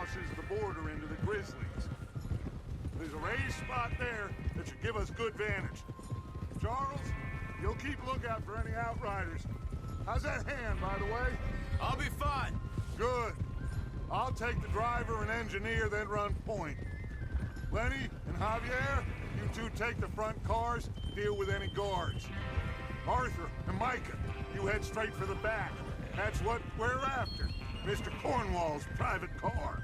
crosses the border into the Grizzlies. There's a raised spot there that should give us good vantage. Charles, you'll keep lookout for any outriders. How's that hand, by the way? I'll be fine. Good. I'll take the driver and engineer, then run point. Lenny and Javier, you two take the front cars, deal with any guards. Arthur and Micah, you head straight for the back. That's what we're after. Mr. Cornwall's private car.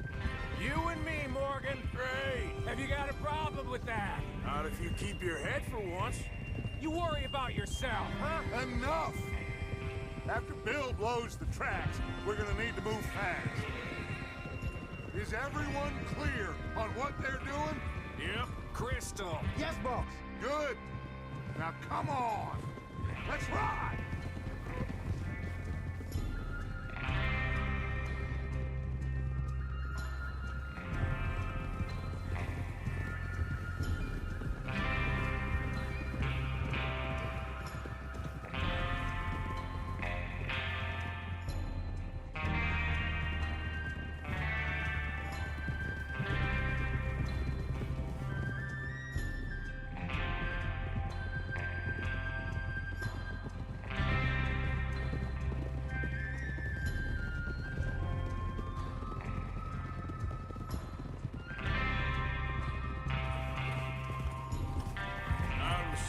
You and me, Morgan. Great. Have you got a problem with that? Not if you keep your head for once. You worry about yourself, huh? Enough! After Bill blows the tracks, we're gonna need to move fast. Is everyone clear on what they're doing? Yep. Crystal. Yes, boss. Good. Now come on. Let's ride!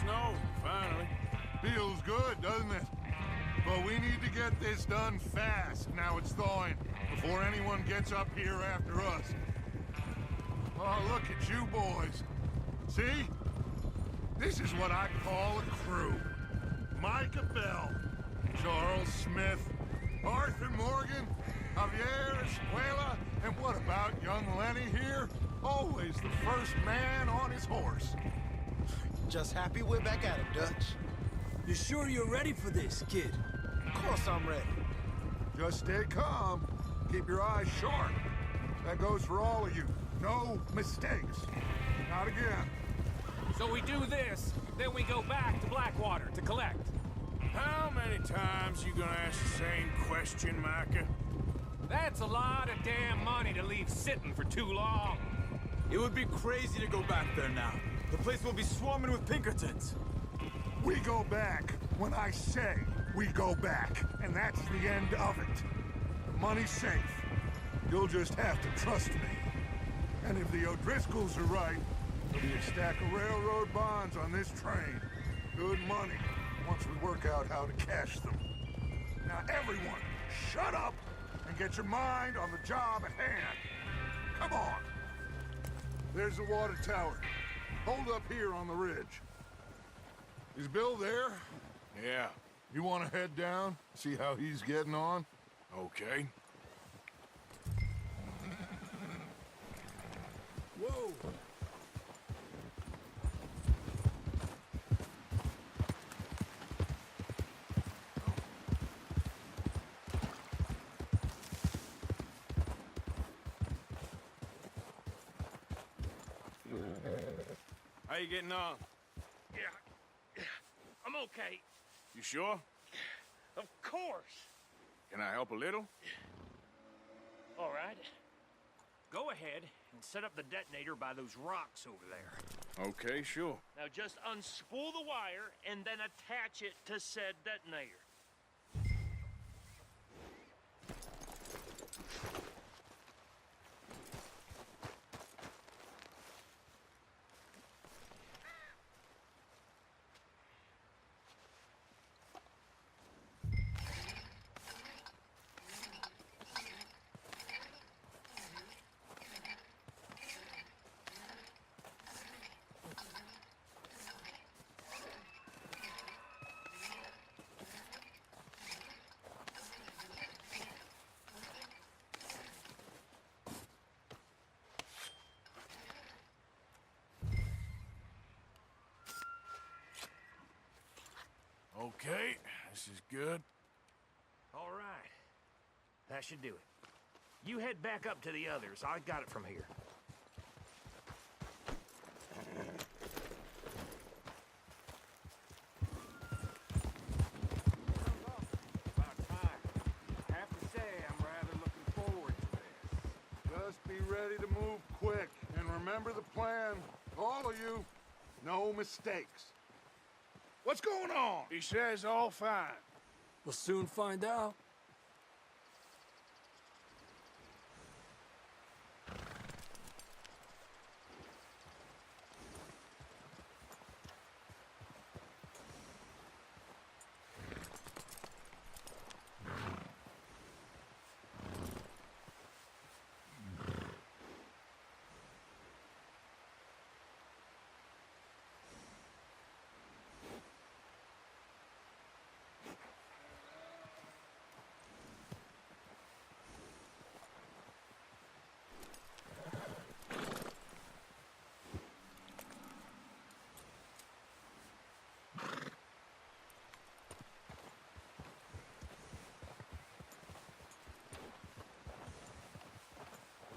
Snow, finally. Feels good, doesn't it? But we need to get this done fast, now it's thawing, before anyone gets up here after us. Oh, look at you boys. See? This is what I call a crew. Micah Bell, Charles Smith, Arthur Morgan, Javier Escuela, and what about young Lenny here? Always the first man on his horse. Just happy we're back at it, Dutch. You sure you're ready for this, kid? Of course I'm ready. Just stay calm. Keep your eyes sharp. That goes for all of you. No mistakes. Not again. So we do this, then we go back to Blackwater to collect. How many times you gonna ask the same question, Micah? That's a lot of damn money to leave sitting for too long. It would be crazy to go back there now. The place will be swarming with Pinkertons. We go back when I say we go back, and that's the end of it. The money's safe. You'll just have to trust me. And if the O'Driscolls are right, there'll be a stack of railroad bonds on this train. Good money, once we work out how to cash them. Now everyone, shut up and get your mind on the job at hand. Come on. There's the water tower. Hold up here on the ridge. Is Bill there? Yeah. You want to head down, see how he's getting on? Okay. Whoa! How you getting on? Yeah, I'm okay. You sure? Of course. Can I help a little? All right. Go ahead and set up the detonator by those rocks over there. Okay, sure. Now just unspool the wire and then attach it to said detonator. Okay, this is good. All right. That should do it. You head back up to the others. I got it from here. About time. I have to say, I'm rather looking forward to this. Just be ready to move quick. And remember the plan. All of you. No mistakes. What's going on? He says all fine. We'll soon find out.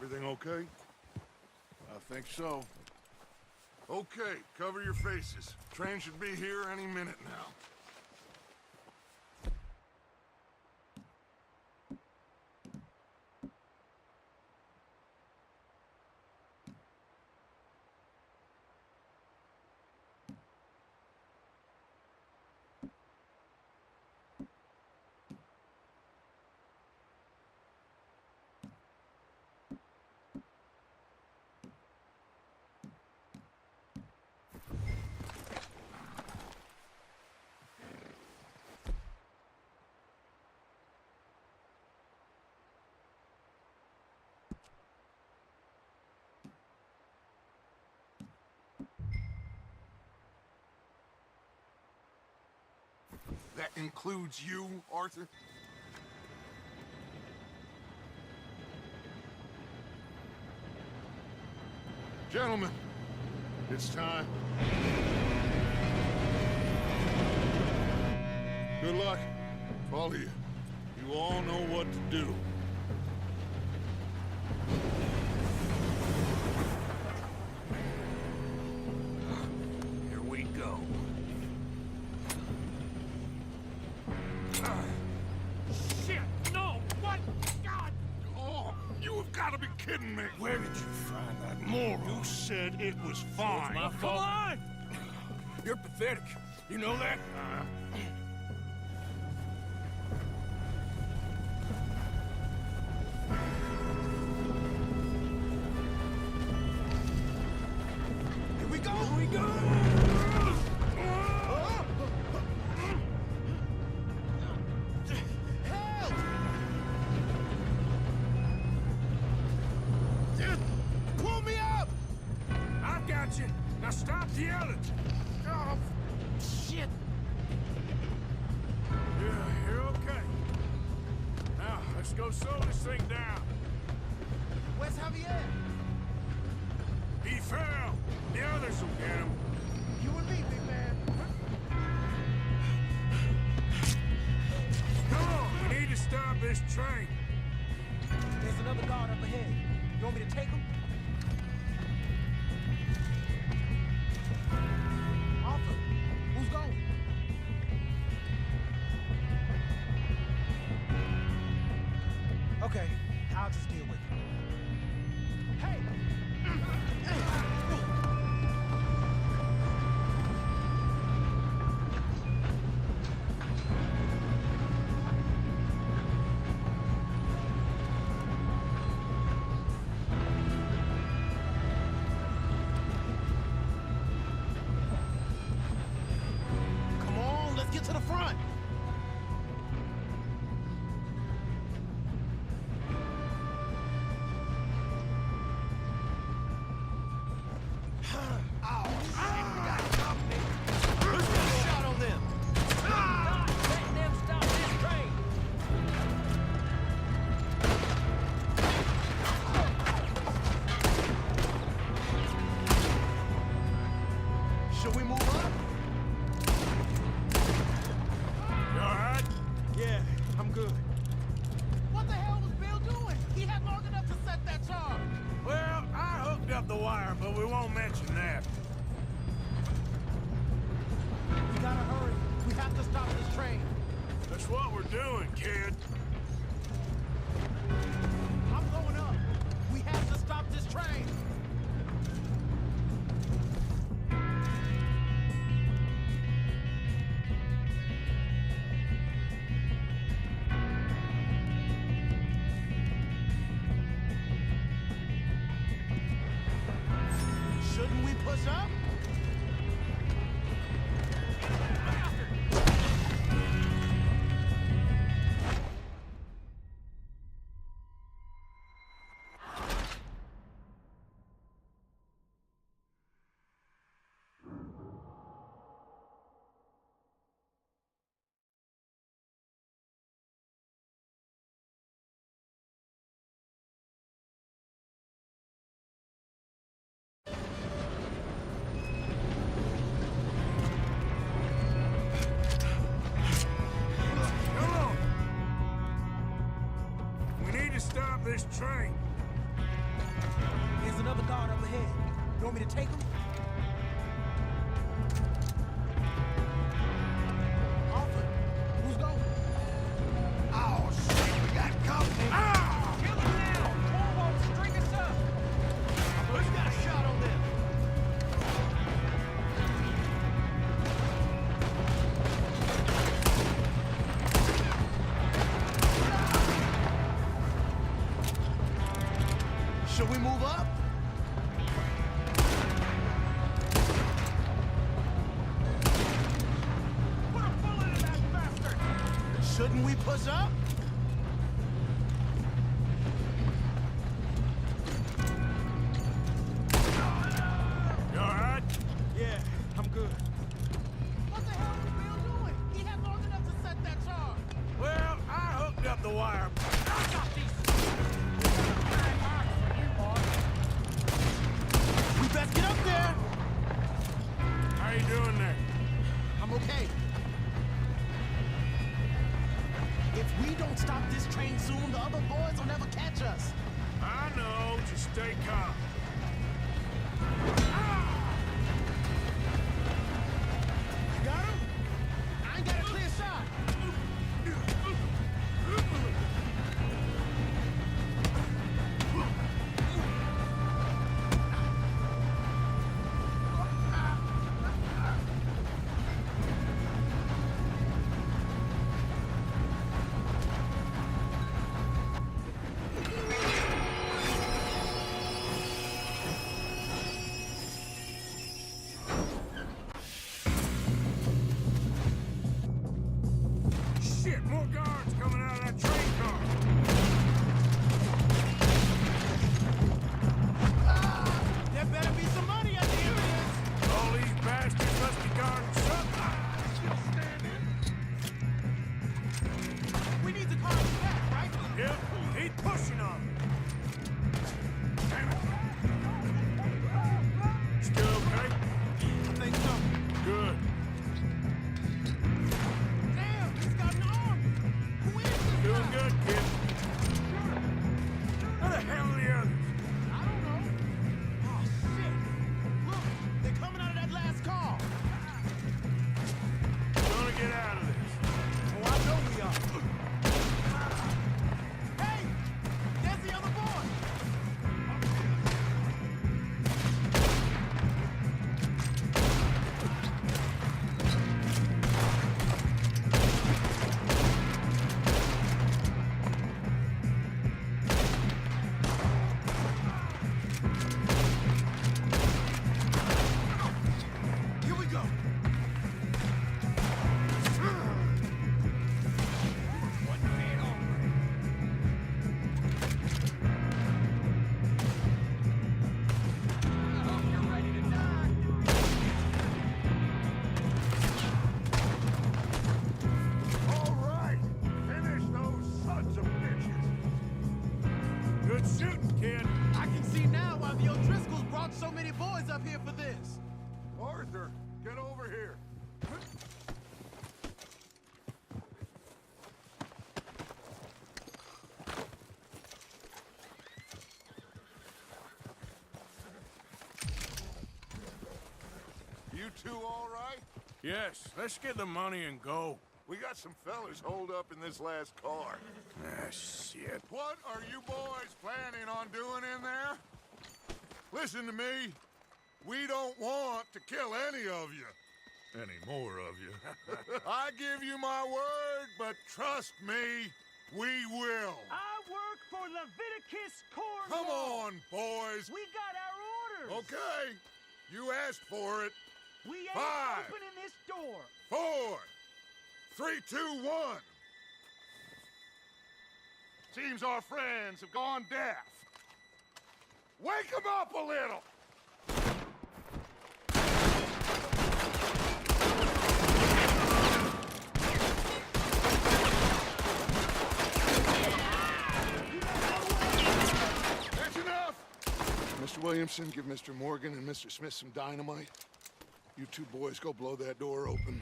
Everything okay? I think so. Okay, cover your faces. Train should be here any minute now. That includes you, Arthur? Gentlemen, it's time. Good luck, all of you. You all know what to do. Here we go. Shit! No! What? God! Oh, you have got to be kidding me. Where did you find that moron? You said it was fine. My fault. Come on! You're pathetic. You know that? Here we go! Here we go! Help! Pull me up! I've got you. Now stop yelling. Oh, shit! Yeah, you're okay. Now, let's go slow this thing down. Where's Javier? He fell. The others will get him. You and me, big man. Come on, we need to stop this train. There's another guard up ahead. You want me to take him? Arthur, who's going? Okay, I'll just deal with it. Hey! Come on, let's get to the front. Shot on them. Stop! Let them stop this train! Should we move up? You all right? Yeah, I'm good. What the hell was Bill doing? He had long enough to set that charge. Well, I hooked up the wire, but we won't mention that. We gotta hurry. We have to stop this train. That's what we're doing, kid. I'm going up. We have to stop push up? Stop this train. There's another guard up ahead. You want me to take him? Offer. Who's going? Oh, shit, we got company. Ah! Kill him now! Torvo, string us up! Who's got a shot on them? Should we move up? Put a bullet in that bastard! Shouldn't we push up? You alright? Yeah, I'm good. What the hell was Bill doing? He had long enough to set that charge. Well, I hooked up the wire. I got these! Time marks for you, boy. We best get up there. How you doing there? I'm okay. If we don't stop this train soon, the other boys will never catch us. I know. Just stay calm. You got him? I ain't got a clear shot. Shit, more guards coming out of that train car. There better be some money at the end of this. All these bastards must be guarding something. We need the car back, right? Yep, keep pushing on. Damn it. Still okay? I think so. Good. Damn, he's got an arm. Who is this Doing guy? good, kid. Where the hell are the others? I don't know. Oh, shit. Look, they're coming out of that last car. Gonna get out of this. Oh, I know we are. Hey, there's the other boy. Here we go. All right, finish those sons of bitches. Good shooting, kid. I can see now why the O'Driscolls brought so many boys up here for this. Arthur, get over here. You two all right? Yes, let's get the money and go. We got some fellas holed up in this last car. Ah, shit. What are you boys planning on doing in there? Listen to me. We don't want to kill any of you. Any more of you. I give you my word, but trust me, we will. I work for Leviticus Corps. Come on, boys. We got our orders. Okay. You asked for it. We ain't 5, opening this door. 4, 3, 2, 1. Seems our friends have gone deaf. Wake them up a little! That's enough! Mr. Williamson, give Mr. Morgan and Mr. Smith some dynamite. You two boys go blow that door open.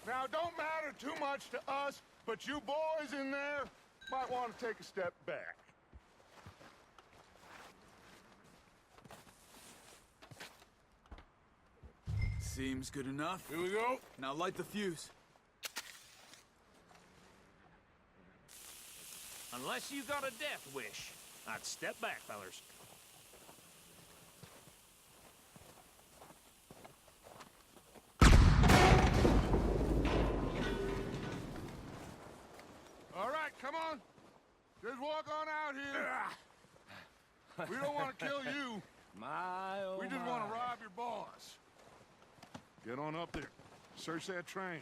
Now, don't matter too much to us, but you boys in there might want to take a step back. Seems good enough. Here we go. Now light the fuse. Unless you got a death wish, I'd step back, fellers. All right, come on. Just walk on out here. We don't want to kill you. My, oh We just want to rob your boss. Get on up there. Search that train.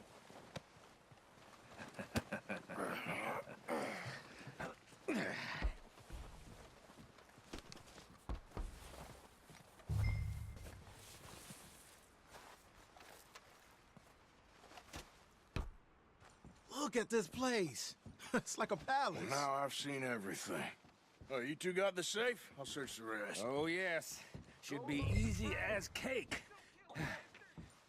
Look at this place. It's like a palace. Now I've seen everything. Oh, you two got the safe? I'll search the rest. Oh, yes. Should be easy as cake.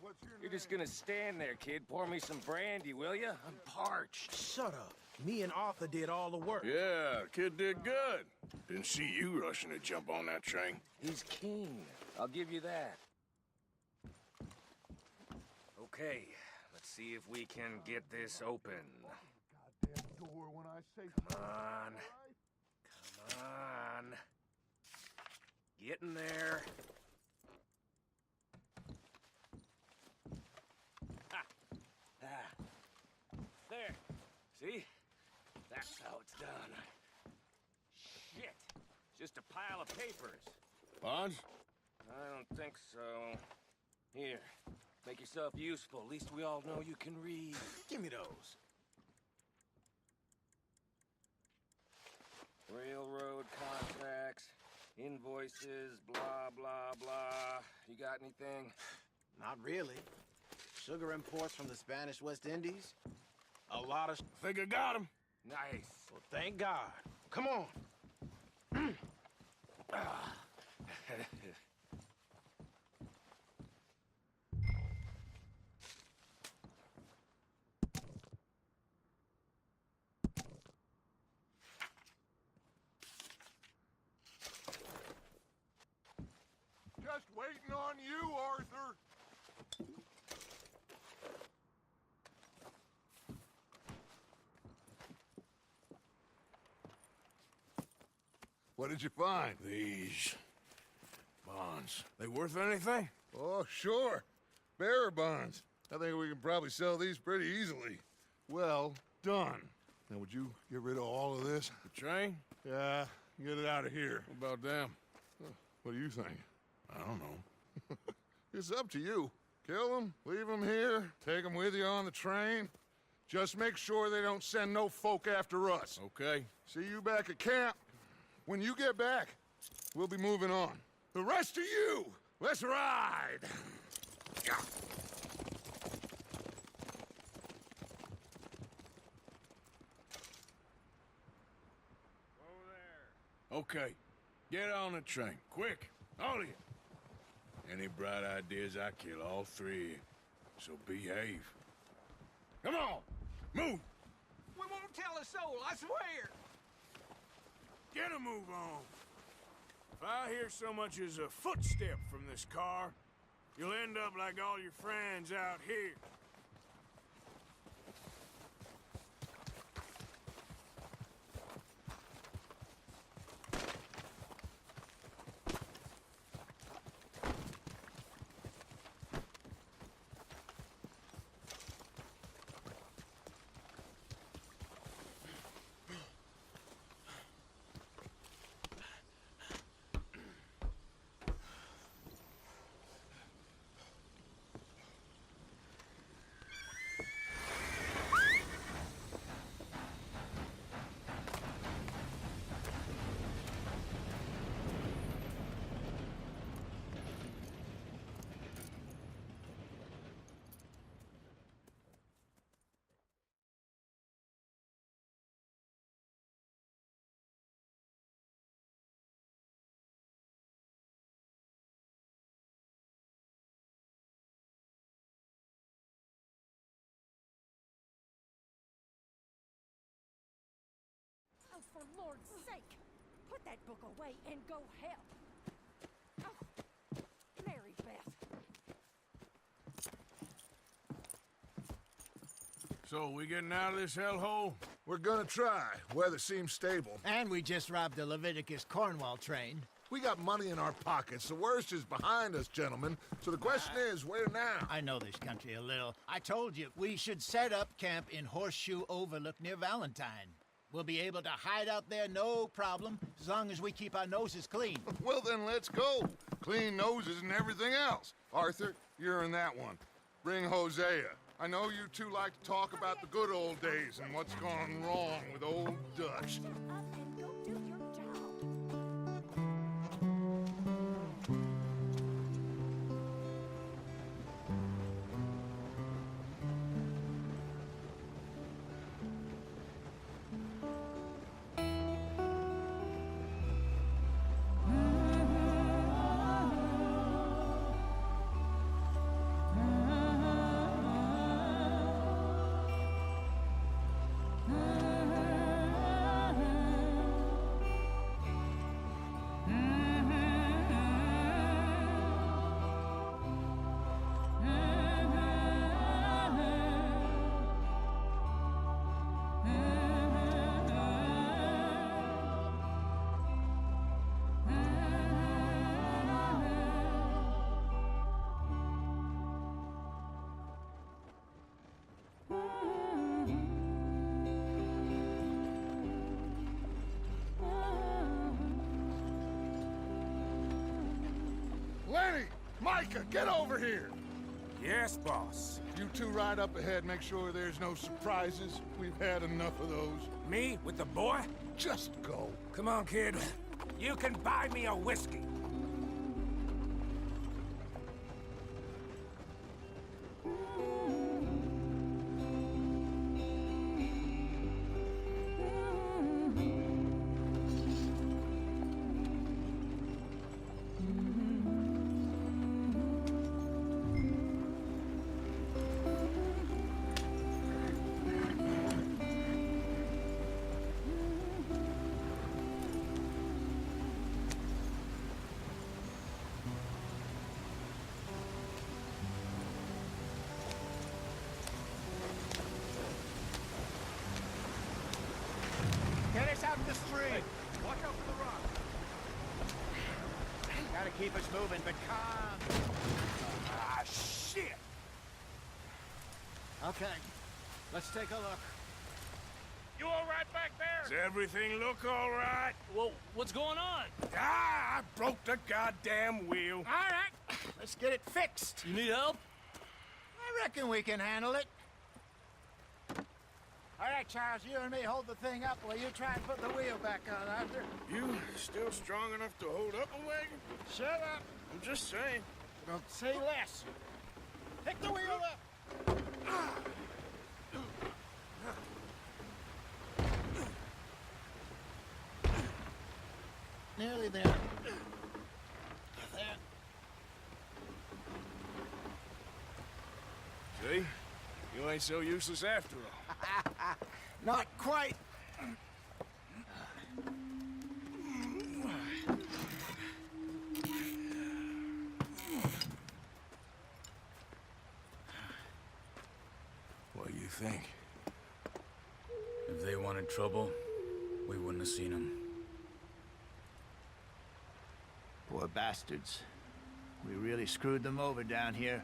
What's your You're just gonna stand there, kid. Pour me some brandy, will ya? I'm parched. Shut up. Me and Arthur did all the work. Yeah, kid did good. Didn't see you rushing to jump on that train. He's keen. I'll give you that. Okay, let's see if we can get this open. goddamn door when I say Come on. Come on. Get in there. Ha! Ah. There. See? That's how it's done. Shit. Just a pile of papers. Bonds? I don't think so. Here. Make yourself useful. At least we all know you can read. Give me those. Railroad contracts, invoices, blah, blah, blah. You got anything? Not really. Sugar imports from the Spanish West Indies. A lot of... Think I got him. Nice. Well, thank God. Come on. Just waiting on you, Arthur. What did you find? These bonds. They worth anything? Oh, sure. Bearer bonds. I think we can probably sell these pretty easily. Well done. Now, would you get rid of all of this? The train? Yeah, get it out of here. What about them? What do you think? I don't know. It's up to you. Kill them, leave them here, take them with you on the train. Just make sure they don't send no folk after us. Okay. See you back at camp. When you get back, we'll be moving on. The rest of you, let's ride! Yeah. Okay. Get on the train. Quick. All of you. Any bright ideas, I kill all three of you. So behave. Come on! Move! We won't tell a soul, I swear! Get a move on. If I hear so much as a footstep from this car, you'll end up like all your friends out here. Lord's sake! Put that book away and go help. Oh, Mary Beth. So, we getting out of this hellhole? We're gonna try. Weather seems stable. And we just robbed the Leviticus Cornwall train. We got money in our pockets. The worst is behind us, gentlemen. So the question is, where now? I know this country a little. I told you, we should set up camp in Horseshoe Overlook near Valentine. We'll be able to hide out there, no problem, as long as we keep our noses clean. Well, then let's go. Clean noses and everything else. Arthur, you're in that one. Bring Hosea. I know you two like to talk about the good old days and what's gone wrong with old Dutch. Shut up and go do your job. Lenny! Micah, get over here! Yes, boss. You two ride up ahead, make sure there's no surprises. We've had enough of those. Me with the boy? Just go. Come on, kid. You can buy me a whiskey. Get us out in the street. Watch out for the rock. Gotta keep us moving, but calm. Ah, shit! Okay, let's take a look. You all right back there? Does everything look all right? Well, what's going on? Ah, I broke the goddamn wheel. All right, let's get it fixed. You need help? I reckon we can handle it. All right, Charles, you and me hold the thing up while you try and put the wheel back on, Arthur. You still strong enough to hold up a wagon? Shut up. I'm just saying. Don't say less. Pick the wheel up. Nearly there. There. See? You ain't so useless after all. Not quite. What do you think? If they wanted trouble, we wouldn't have seen them. Poor bastards. We really screwed them over down here.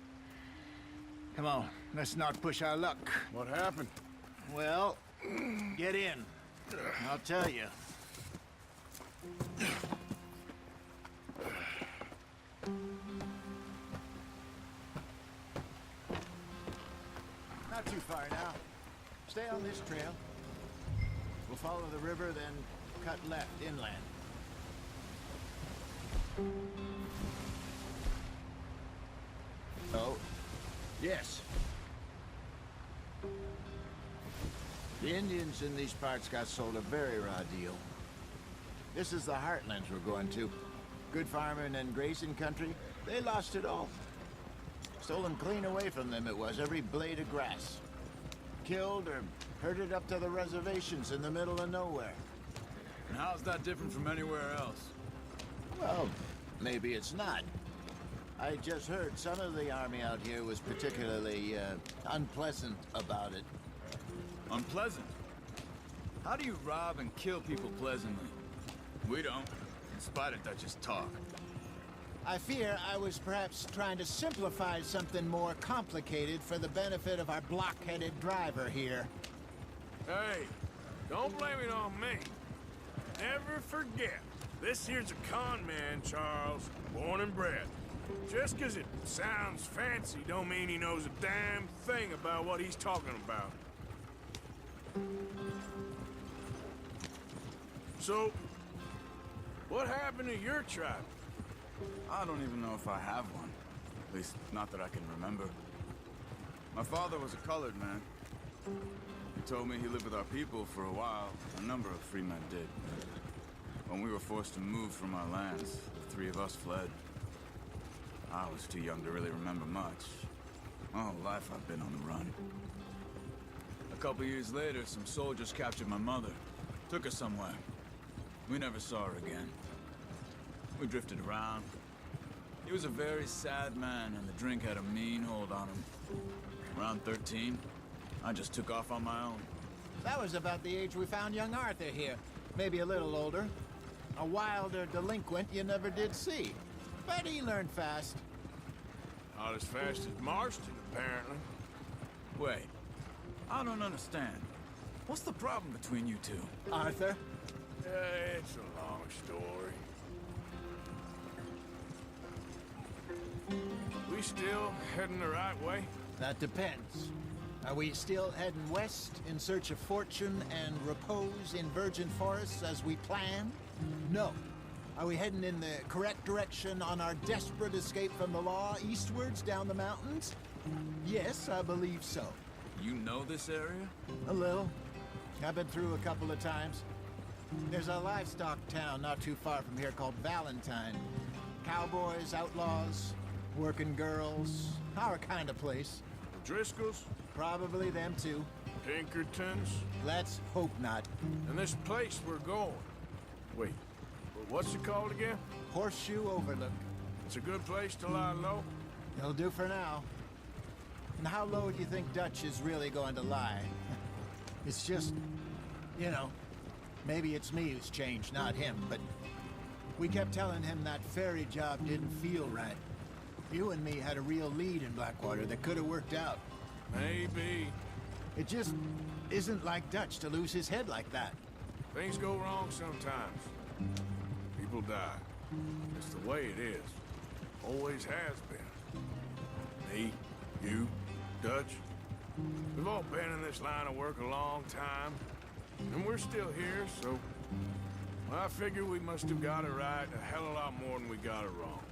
Come on, let's not push our luck. What happened? Well, get in. I'll tell you. Not too far now. Stay on this trail. We'll follow the river, then cut left inland. Oh, yes. The Indians in these parts got sold a very raw deal. This is the heartlands we're going to. Good farming and grazing country, they lost it all. Stolen clean away from them it was, every blade of grass. Killed or herded up to the reservations in the middle of nowhere. And how's that different from anywhere else? Well, maybe it's not. I just heard some of the army out here was particularly, unpleasant about it. Unpleasant? How do you rob and kill people pleasantly? We don't, in spite of Dutch's talk. I fear I was perhaps trying to simplify something more complicated for the benefit of our block-headed driver here. Hey, don't blame it on me. Never forget, this here's a con man, Charles, born and bred. Just 'cause it sounds fancy don't mean he knows a damn thing about what he's talking about. So, what happened to your tribe? I don't even know if I have one. At least, not that I can remember. My father was a colored man. He told me he lived with our people for a while. A number of free men did. When we were forced to move from our lands, the three of us fled. I was too young to really remember much. My whole life I've been on the run. A couple years later, some soldiers captured my mother. Took her somewhere. We never saw her again. We drifted around. He was a very sad man, and the drink had a mean hold on him. Around 13, I just took off on my own. That was about the age we found young Arthur here. Maybe a little older. A wilder delinquent you never did see. But he learned fast. Not as fast as Marston, apparently. Wait, I don't understand. What's the problem between you two? Arthur? It's a long story. We still heading the right way? That depends. Are we still heading west in search of fortune and repose in virgin forests as we planned? No. Are we heading in the correct direction on our desperate escape from the law eastwards down the mountains? Yes, I believe so. You know this area? A little. I've been through a couple of times. There's a livestock town not too far from here called Valentine. Cowboys, outlaws, working girls, our kind of place. Driscoll's? Probably them too. Pinkertons? Let's hope not. And this place we're going. Wait, what's it called again? Horseshoe Overlook. It's a good place to lie low? It'll do for now. And how low do you think Dutch is really going to lie? It's just, you know, maybe it's me who's changed, not him, but we kept telling him that ferry job didn't feel right. You and me had a real lead in Blackwater that could have worked out. Maybe. It just isn't like Dutch to lose his head like that. Things go wrong sometimes. People die. It's the way it is. Always has been. Me, you, Dutch. We've all been in this line of work a long time. And we're still here, so... Well, I figure we must have got it right a hell of a lot more than we got it wrong.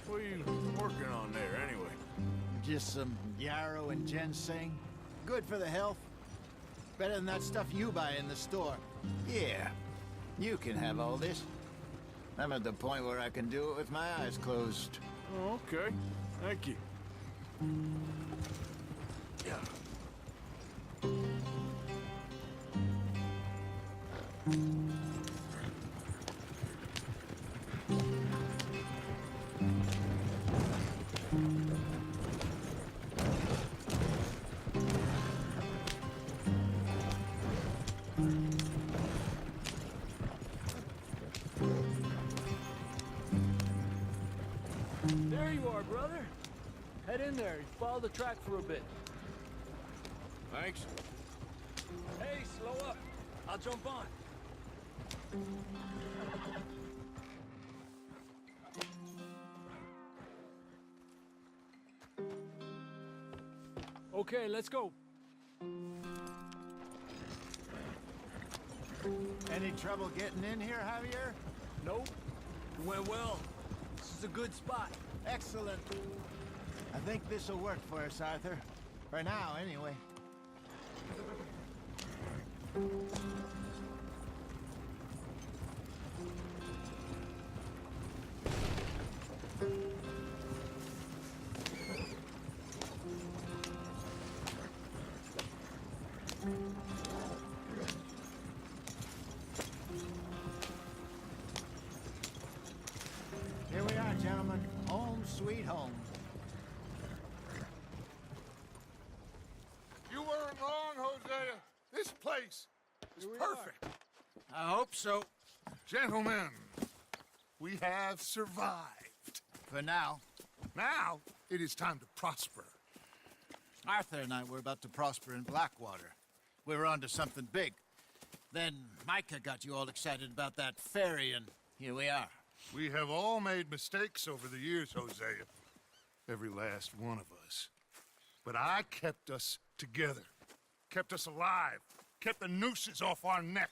What are you working on there, anyway? Just some yarrow and ginseng. Good for the health. Better than that stuff you buy in the store. Yeah, you can have all this. I'm at the point where I can do it with my eyes closed. Oh, okay. Thank you. Yeah. There you are, brother. Head in there and follow the track for a bit. Thanks. Hey, slow up. I'll jump on. Okay, let's go. Any trouble getting in here, Javier? Nope. It went well. This is a good spot. Excellent. I think this'll work for us, Arthur. For now, anyway. place is perfect. I hope so. Gentlemen, we have survived. For now. Now, it is time to prosper. Arthur and I were about to prosper in Blackwater. We were onto something big. Then Micah got you all excited about that ferry, and here we are. We have all made mistakes over the years, Hosea. Every last one of us. But I kept us together. Kept us alive. Kept the nooses off our neck.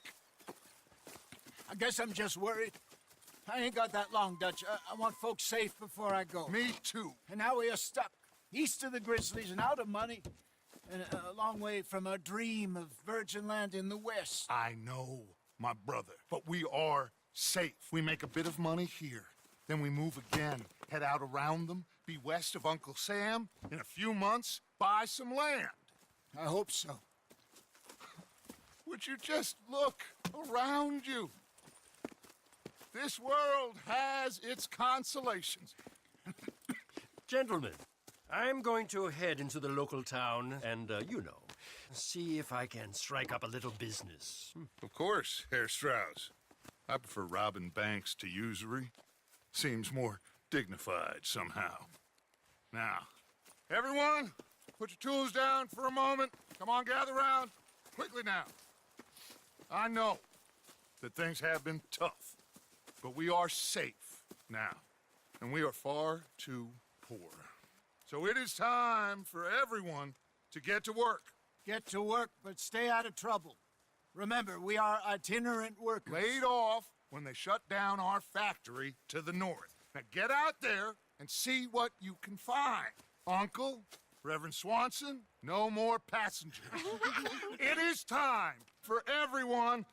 I guess I'm just worried. I ain't got that long, Dutch. I want folks safe before I go. Me too. And now we are stuck. East of the Grizzlies and out of money. And a long way from our dream of virgin land in the west. I know, my brother. But we are safe. We make a bit of money here. Then we move again. Head out around them. Be west of Uncle Sam. In a few months, buy some land. I hope so. Would you just look around you? This world has its consolations. Gentlemen, I'm going to head into the local town and, see if I can strike up a little business. Of course, Herr Strauss. I prefer robbing banks to usury. Seems more dignified somehow. Now, everyone, put your tools down for a moment. Come on, gather round. Quickly now. I know that things have been tough, but we are safe now, and we are far too poor. So it is time for everyone to get to work. Get to work, but stay out of trouble. Remember, we are itinerant workers. Laid off when they shut down our factory to the north. Now get out there and see what you can find. Uncle, Reverend Swanson, no more passengers. It is time for everyone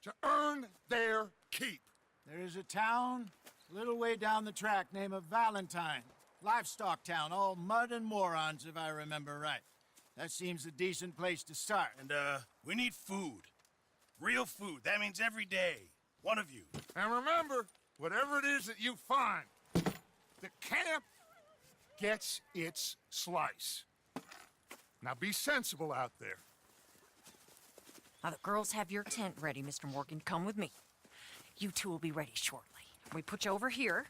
to earn their keep. There is a town a little way down the track named Valentine. Livestock town, all mud and morons, if I remember right. That seems a decent place to start. And, we need food. Real food. That means every day. One of you. And remember, whatever it is that you find, the camp gets its slice. Now be sensible out there. Now, the girls have your tent ready, Mr. Morgan. Come with me. You two will be ready shortly. We put you over here.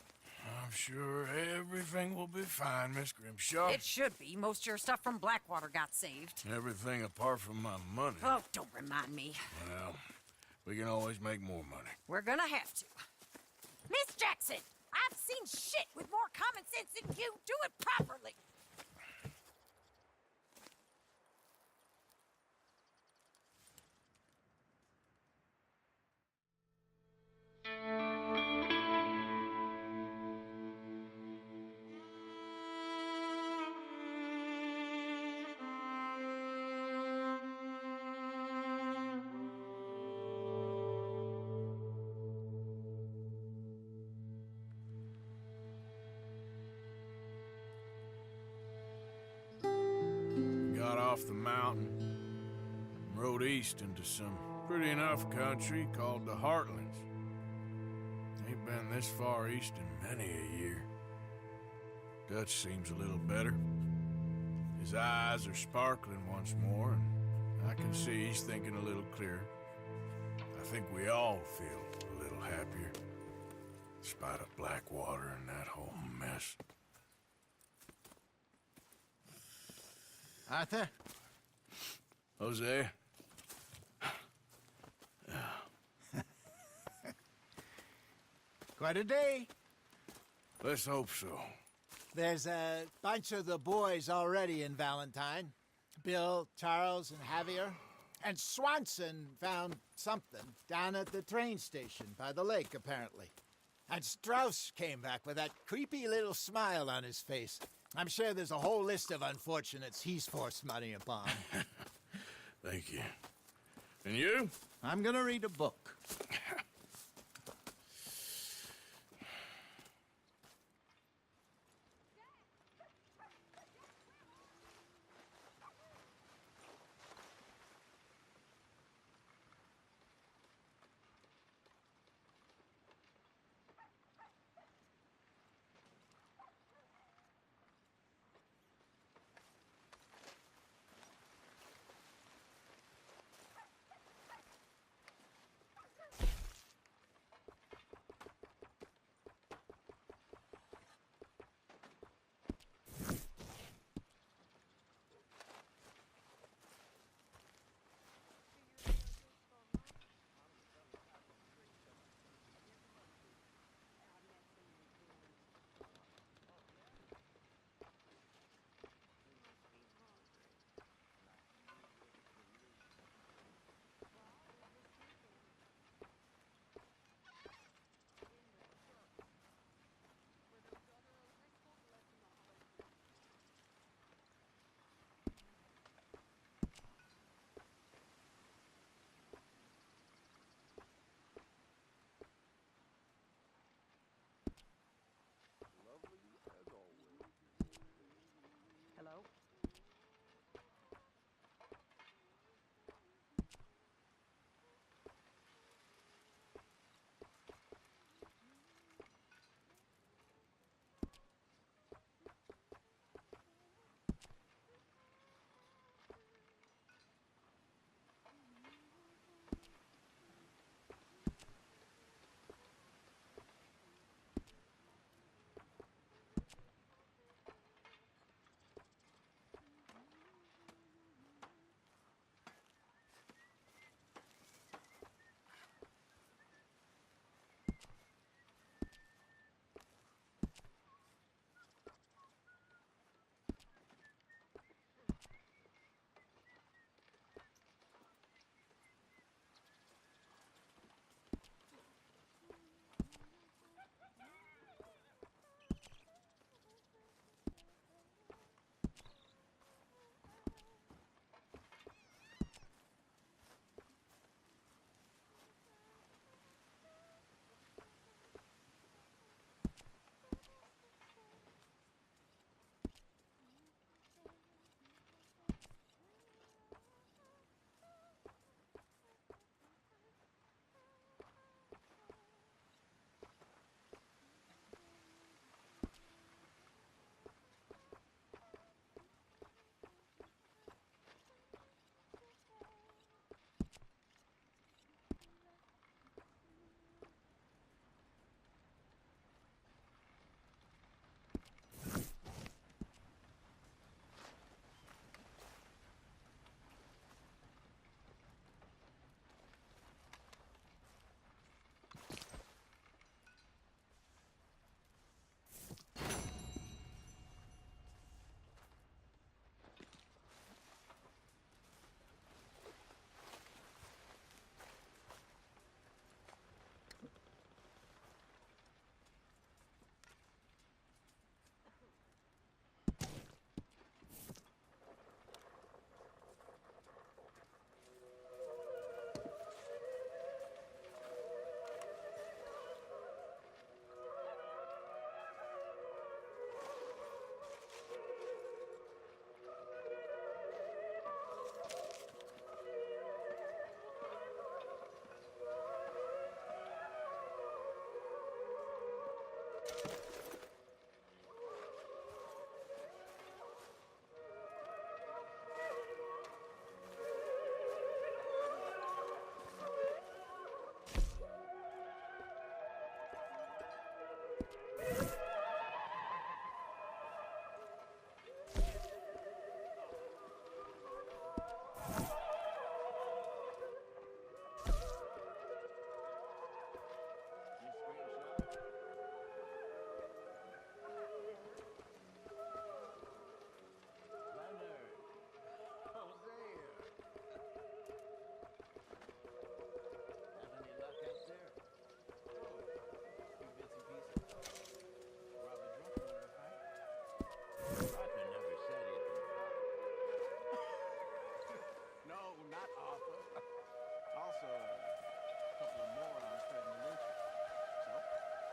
I'm sure everything will be fine, Miss Grimshaw. It should be. Most of your stuff from Blackwater got saved. Everything apart from my money. Oh, don't remind me. Well, we can always make more money. We're gonna have to. Miss Jackson, I've seen shit with more common sense than you. Do it properly. Got off the mountain and rode east into some pretty enough country called the Heartlands. Ain't been this far east in many a year. Dutch seems a little better. His eyes are sparkling once more, and I can see he's thinking a little clearer. I think we all feel a little happier, in spite of Blackwater and that whole mess. Arthur? Jose? Quite a day. Let's hope so. There's a bunch of the boys already in Valentine. Bill, Charles, and Javier. And Swanson found something down at the train station by the lake, apparently. And Strauss came back with that creepy little smile on his face. I'm sure there's a whole list of unfortunates he's forced money upon. Thank you. And you? I'm gonna read a book.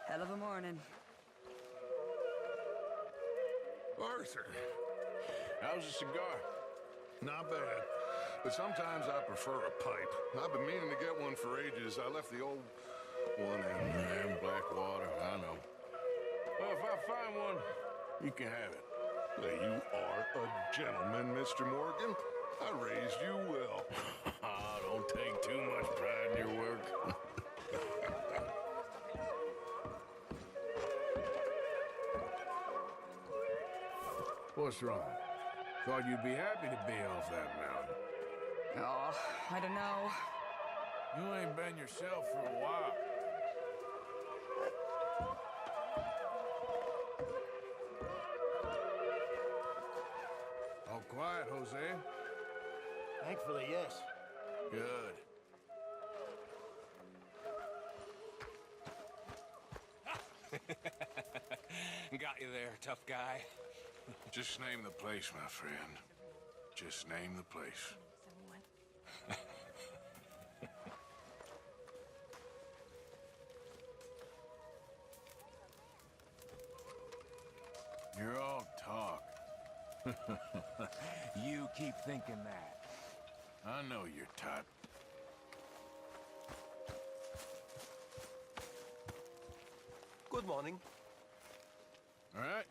Hell of a morning. Arthur, How's a cigar? not bad. But sometimes I prefer a pipe. I've been meaning to get one for ages. I left the old one in Blackwater, I know. Well, if I find one, you can have it. Hey, you are a gentleman, Mr. Morgan. I raised you well. Don't take too much pride in your work. What's wrong? Thought you'd be happy to be off that mountain. Oh, I don't know. You ain't been yourself for a while. All quiet, Jose. Thankfully, yes. Good. Got you there, tough guy. Just name the place, my friend. Just name the place. You're all talk. You keep thinking that. I know your type. Good morning. All right?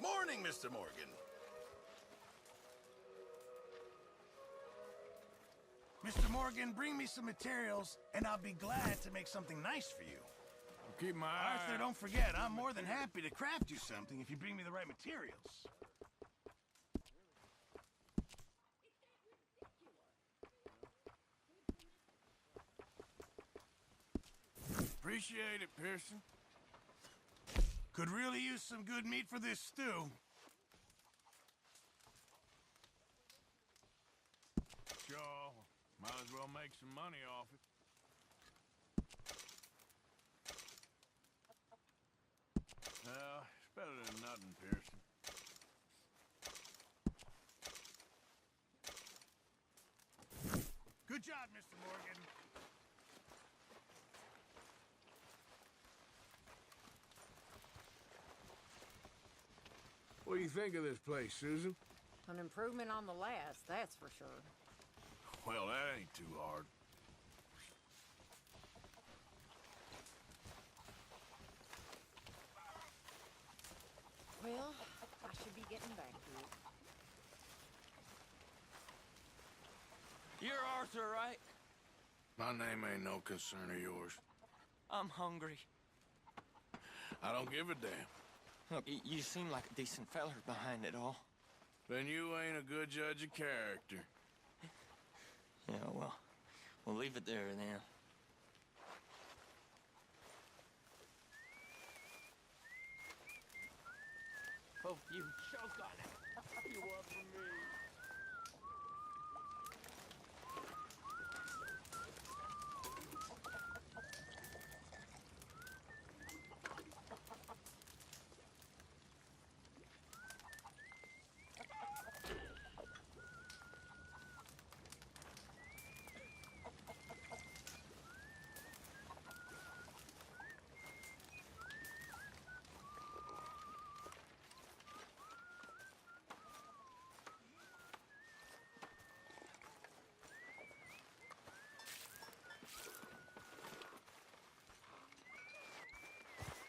Morning, Mr. Morgan. Mr. Morgan, bring me some materials, and I'll be glad to make something nice for you. Keep my eye... Arthur, don't forget, I'm more than happy to craft you something if you bring me the right materials. Appreciate it, Pearson. Could really use some good meat for this stew. Sure. Might as well make some money off it. Well, it's better than nothing, Pearson. Good job, Mr. Morgan. What do you think of this place, Susan? An improvement on the last, that's for sure. Well, that ain't too hard. Well, I should be getting back to it. You're Arthur, right? My name ain't no concern of yours. I'm hungry. I don't give a damn. Look, you seem like a decent feller behind it all. Then you ain't a good judge of character. Yeah, well, we'll leave it there then. Hope you choke on it. You want from me.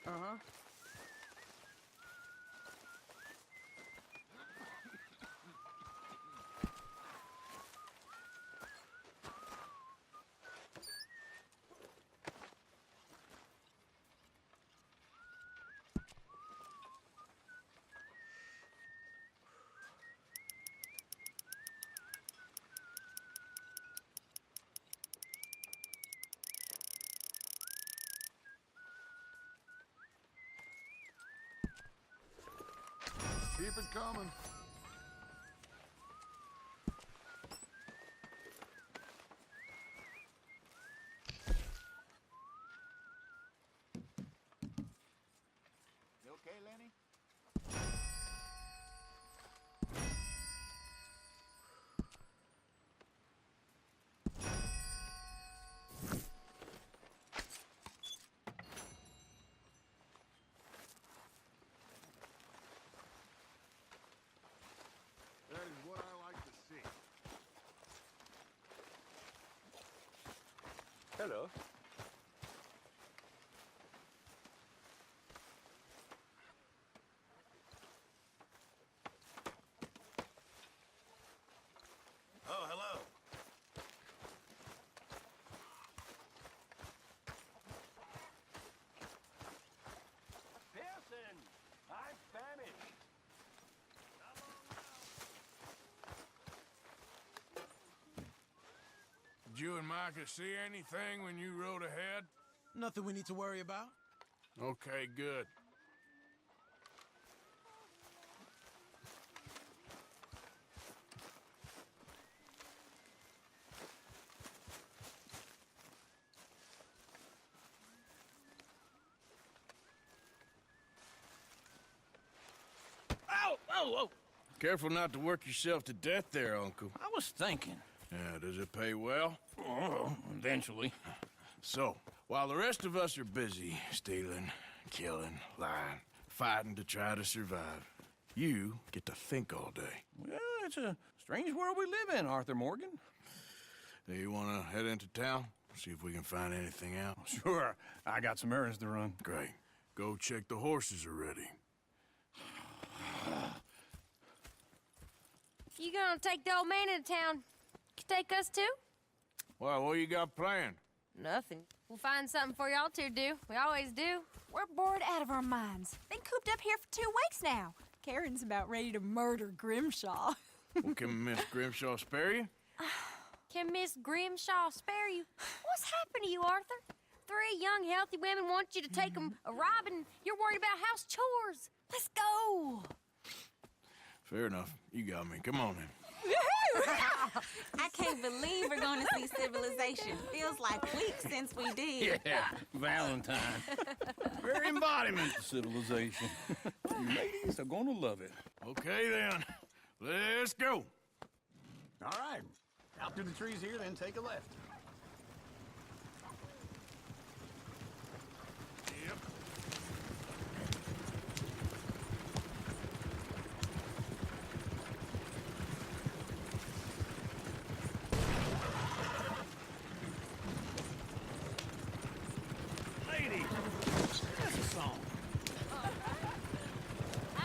Uh-huh. Keep it coming. You okay, Lenny? That is what I like to see. Hello. Oh, hello. Pearson, I'm famished. Did you and Micah see anything when you rode ahead? Nothing we need to worry about. Okay, good. Ow! Oh, oh! Careful not to work yourself to death there, Uncle. I was thinking. Yeah, does it pay well? Oh, eventually. So, while the rest of us are busy stealing, killing, lying, fighting to try to survive, you get to think all day. Well, it's a strange world we live in, Arthur Morgan. Do you want to head into town? See if we can find anything out? Sure, I got some errands to run. Great. Go check the horses are ready. You gonna take the old man into town? Can take us too? Well, what you got planned? Nothing. We'll find something for y'all to do. We always do. We're bored out of our minds. Been cooped up here for 2 weeks now. Karen's about ready to murder Grimshaw. Well, can Miss Grimshaw spare you? Can Miss Grimshaw spare you? What's happened to you, Arthur? 3 young, healthy women want you to take them a robbing. You're worried about house chores. Let's go. Fair enough. You got me. Come on then. I can't believe we're going to see civilization. Feels like weeks since we did. Yeah, Valentine. Very embodiment of civilization. You ladies are gonna love it. Okay then. Let's go. All right. Out through the trees here, then take a left. Yep. Ladies, that's a song. I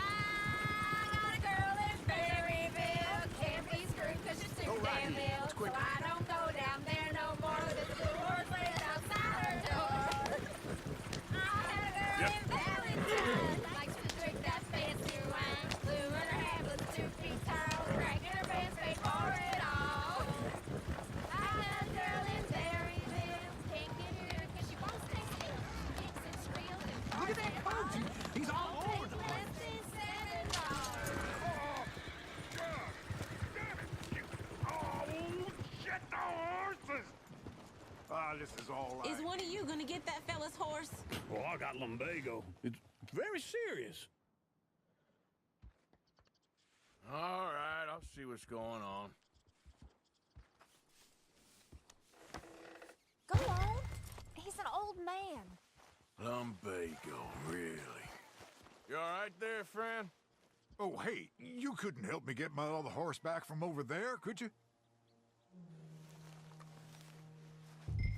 got a girl in Berryville. Can't be screwed 'cause she's too damn ill. So I don't go down there no more. This little horse lays outside her door. I had a girl in Valentine. Likes to drink that fancy wine. Blue in her hair was 2 feet tall. Crack in her pants paid for it all. I had a girl in Berryville. Can't get her 'cause she won't stay still. She kicks and squeals and Look at that bird. He's all over the place. Shit, the horses! Ah, this is all right. Is one of you going to get that fella's horse? Oh, I got lumbago. It's very serious. All right, I'll see what's going on. Go on. He's an old man. Lumbago, really? You all right there, friend? Oh, hey, you couldn't help me get my other horse back from over there, could you?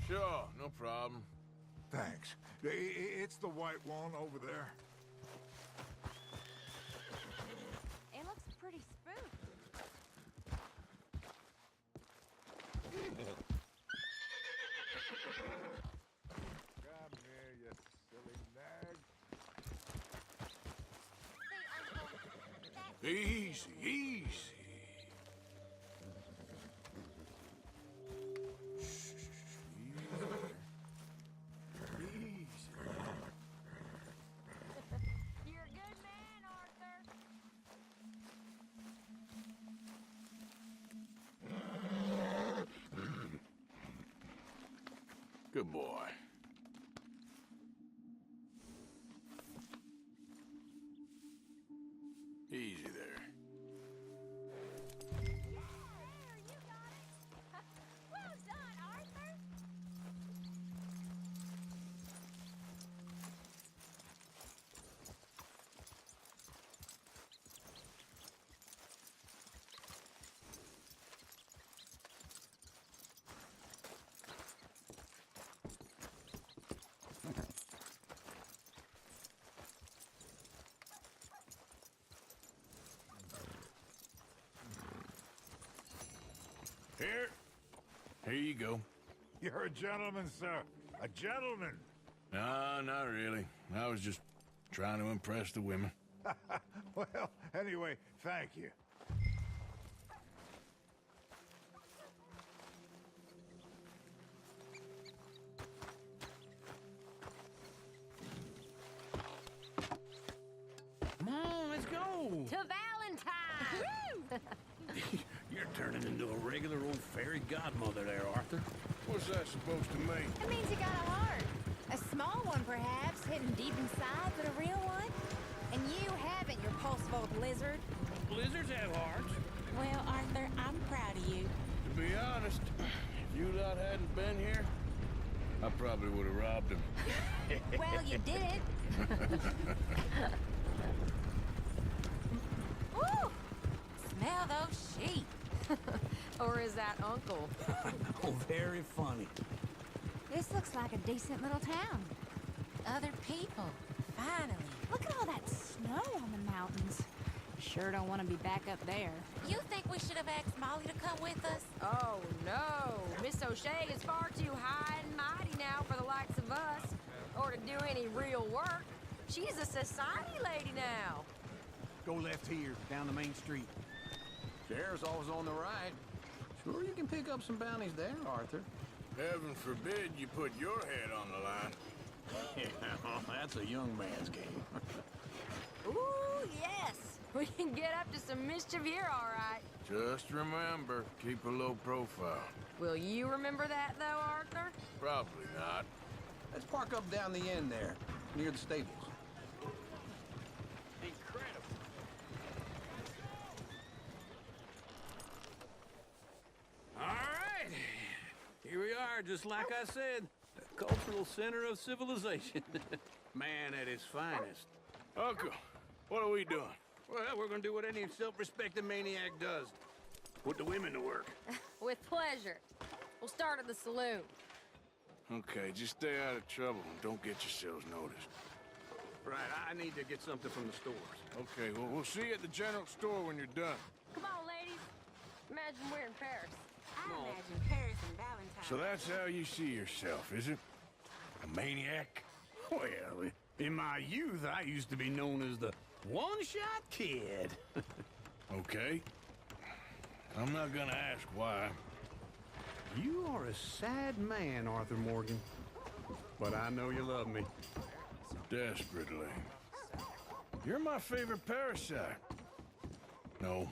Sure, no problem. Thanks. It's the white one over there. It looks pretty spooky. Come here, you silly nag. Easy, easy. You're a good man, Arthur. Good boy. Easy there. Well done, Arthur. Here you go. You're a gentleman, sir. A gentleman. No, not really. I was just trying to impress the women. Well, anyway, thank you. Come on, let's go. To Valentine! You're turning into a regular old fairy godmother there, Arthur. What's that supposed to mean? It means you got a heart. A small one, perhaps, hidden deep inside, but a real one. And you haven't, you repulsive old lizard. Blizzards have hearts. Well, Arthur, I'm proud of you. To be honest, if you lot hadn't been here, I probably would have robbed him. Well, you did. Woo! Smell those sheep. Or is that Uncle? Oh, very funny. This looks like a decent little town. Other people, finally. Look at all that snow on the mountains. Sure don't want to be back up there. You think we should have asked Molly to come with us? Oh, no. Miss O'Shea is far too high and mighty now for the likes of us, or to do any real work. She's a society lady now. Go left here, down the main street. Sheriff's always on the right. Sure you can pick up some bounties there, Arthur. Heaven forbid you put your head on the line. Yeah, that's a young man's game. Ooh, yes. We can get up to some mischief here, all right. Just remember, keep a low profile. Will you remember that, though, Arthur? Probably not. Let's park up down the end there, near the stables. Incredible. All right. Here we are, just like I said. The cultural center of civilization. Man at his finest. Uncle, what are we doing? Well, we're gonna do what any self-respecting maniac does. Put the women to work. With pleasure. We'll start at the saloon. Okay, just stay out of trouble and don't get yourselves noticed. Right, I need to get something from the stores. Okay, well, we'll see you at the general store when you're done. Come on, ladies. Imagine we're in Paris. I imagine Paris and Valentine. So that's how you see yourself, is it? A maniac? Well, in my youth, I used to be known as the one-shot kid. Okay. I'm not gonna ask why. You are a sad man, Arthur Morgan. But I know you love me. Desperately. You're my favorite parasite. No.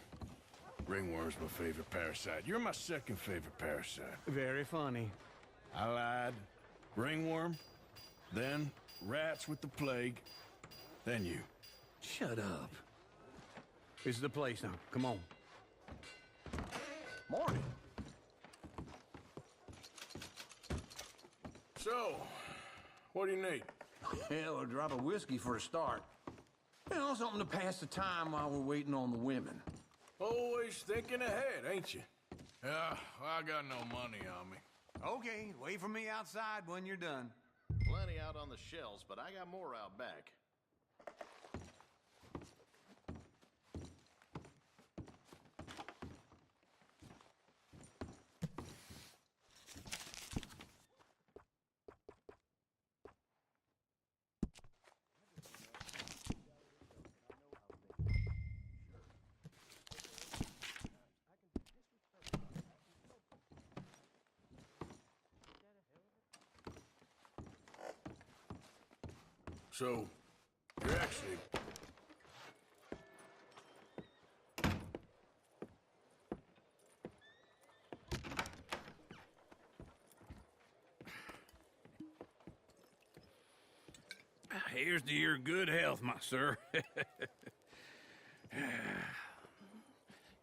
Ringworm's my favorite parasite. You're my second favorite parasite. Very funny. I lied. Ringworm, then rats with the plague, then you. Shut up. This is the place now. Come on. Morning. So, what do you need? Hell, a drop of whiskey for a start. You know, something to pass the time while we're waiting on the women. Always thinking ahead, ain't you? Yeah, I got no money on me. Okay, wait for me outside when you're done. Plenty out on the shelves, but I got more out back. So, you're actually... Here's to your good health, my sir.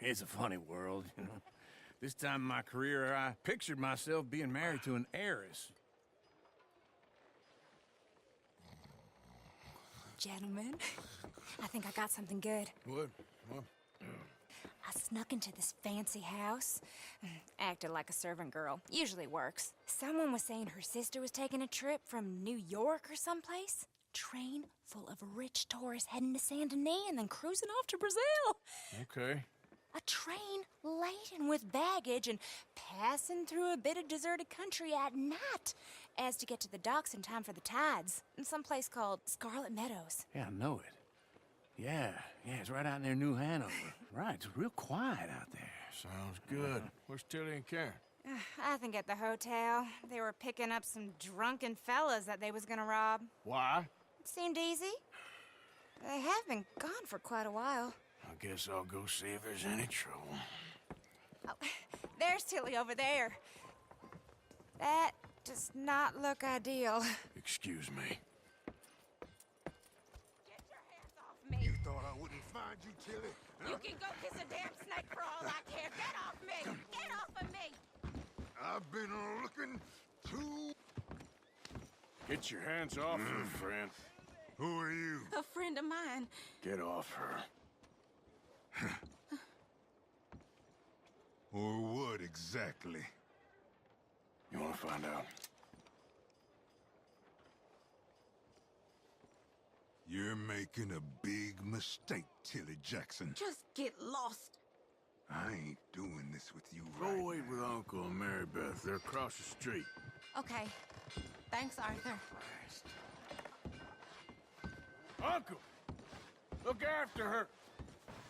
It's a funny world, you know. This time in my career, I pictured myself being married to an heiress. Gentlemen, I think I got something good. What? I snuck into this fancy house. Acted like a servant girl. Usually works. Someone was saying her sister was taking a trip from New York or someplace. Train full of rich tourists heading to Saint Denis and then cruising off to Brazil. Okay. A train laden with baggage and passing through a bit of deserted country at night as to get to the docks in time for the tides in some place called Scarlet Meadows. Yeah, I know it. Yeah, it's right out near New Hanover. Right, it's real quiet out there. Sounds good. Where's Tilly and Karen? I think at the hotel. They were picking up some drunken fellas that they was gonna rob. Why? It seemed easy. They have been gone for quite a while. I guess I'll go see if there's any trouble. Oh, there's Tilly over there. That does not look ideal. Excuse me. You thought I wouldn't find you, Tilly? You can go kiss a damn snake for all I care. Get off me! Get off of me! I've been looking too... Get your hands off her, friend. Who are you? A friend of mine. Get off her. Or what exactly? You want to find out? You're making a big mistake, Tilly Jackson. Just get lost. I ain't doing this with you Go right wait with Uncle and Mary Beth. They're across the street. Okay. Thanks, Arthur. Uncle! Look after her.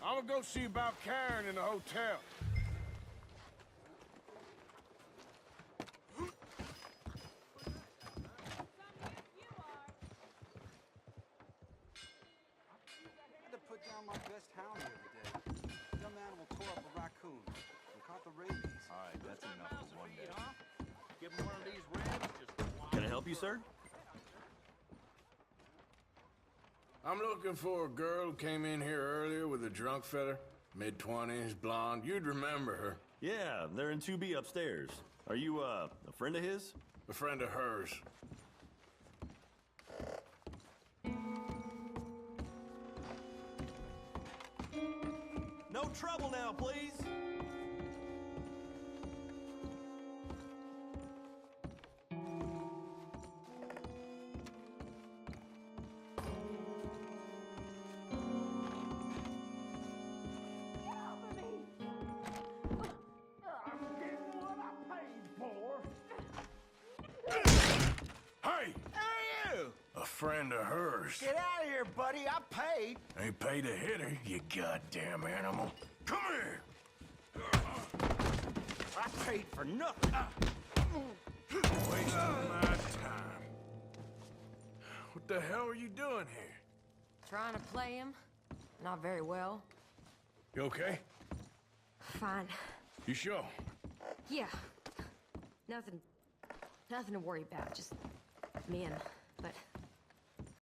I'm gonna go see about Karen in the hotel. Put down my best hound the other day. Dumb animal tore up a raccoon and caught the rabies. All right, that's enough for one day. Give him one of these ribs. Just Can I help you, sir? I'm looking for a girl who came in here earlier with a drunk fella. Mid-20s, blonde. You'd remember her. Yeah, they're in 2B upstairs. Are you, a friend of his? A friend of hers. No trouble now, please. Hey! A friend of hers. Get out of here, buddy. I paid. Ain't paid to hit her, you goddamn animal. Come here! I paid for nothing. Wasting my time. What the hell are you doing here? Trying to play him. Not very well. You okay? Fine. You sure? Yeah. Nothing to worry about. Just me and